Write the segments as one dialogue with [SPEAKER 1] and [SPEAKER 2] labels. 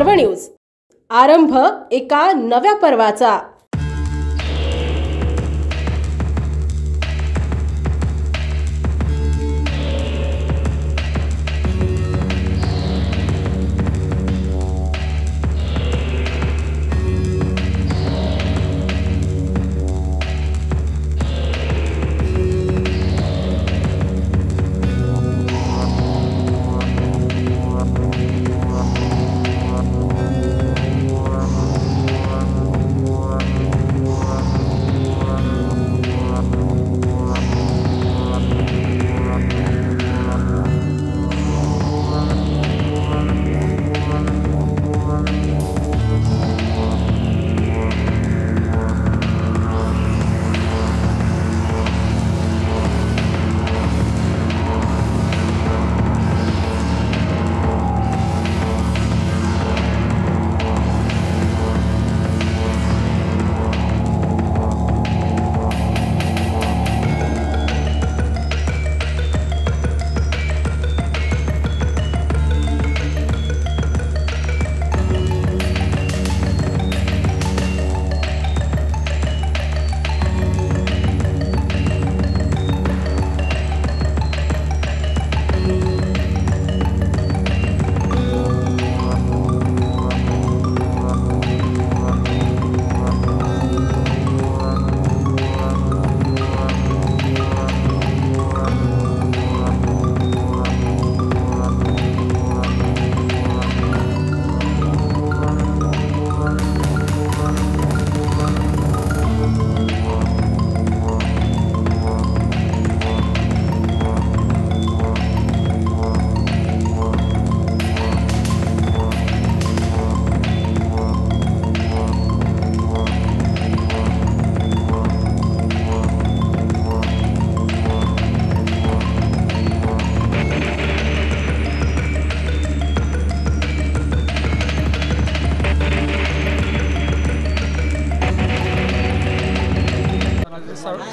[SPEAKER 1] पर्व न्यूज। आरंभ एका नव्या पर्वाचा।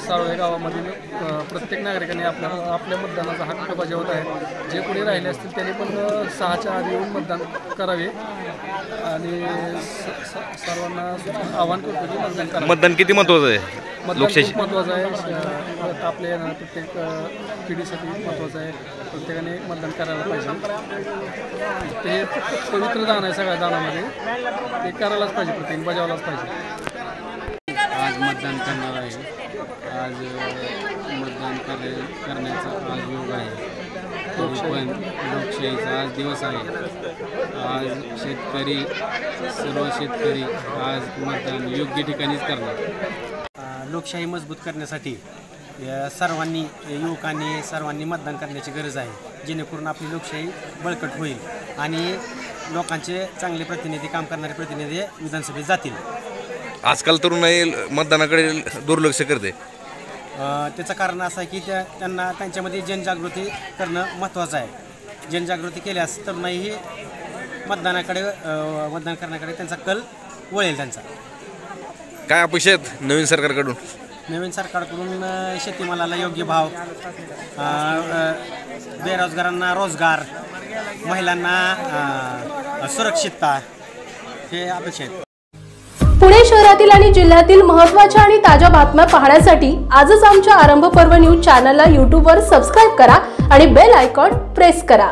[SPEAKER 2] सारोळे गावामधील प्रत्येक नागरिकांनी आपल्या मतदानाचा हक्क बजावत आहे। जे कोणी राहिले असतील त्यांनी पण 6च्या आधी येऊन मतदान करावे आणि सर्वांना आवाहन करतो की मतदान करा।
[SPEAKER 3] मतदान किती महत्त्वाचं आहे?
[SPEAKER 2] मतदान खूप महत्त्वाचं आहे। आपल्या प्रत्येक पिढीसाठी महत्त्वाचं आहे। प्रत्येकाने मतदान करायला पाहिजे। ते पवित्र दान आहे। सगळ्या दानामध्ये ते करायलाच पाहिजे, प्रत्येकाने बजावलाच पाहिजे।
[SPEAKER 4] आज मतदान करणार आहे। आज मतदान करण्याचा आज योग आहे। लोकशाहीचा आज दिवस आहे। आज सर्व शेतकरी आज मतदान योग्य ठिकाणीच करणार।
[SPEAKER 5] लोकशाही मजबूत करण्यासाठी सर्वांनी युवकांनी सर्वांनी मतदान करण्याची गरज आहे, जेणेकरून आपली लोकशाही बळकट होईल आणि लोकांचे चांगले प्रतिनिधी, काम करणारे प्रतिनिधी विधानसभेत जातील।
[SPEAKER 3] आजकाल तरुणाई मतदानाकडे दुर्लक्ष करते।
[SPEAKER 5] त्याचं कारण असं आहे की त्यांना त्यांच्यामध्ये जनजागृती करणं महत्त्वाचं आहे। जनजागृती केल्यास तरुणाईही मतदान करण्याकडे त्यांचा कल वळेल। त्यांचा
[SPEAKER 3] काय अपेक्षा आहेत नवीन सरकारकडून?
[SPEAKER 5] नवीन सरकारकडून शेतीमालाला योग्य भाव, बेरोजगारांना रोजगार, महिलांना सुरक्षितता, हे अपेक्षा आहेत।
[SPEAKER 1] पुणे शहरातील आणि जिल्ह्यातील महत्त्वाच्या आणि ताज्या बातम्या पाहण्यासाठी आजच आमच्या आरंभ पर्व न्यूज चॅनलला YouTube वर सबस्क्राइब करा आणि बेल आयकॉन प्रेस करा।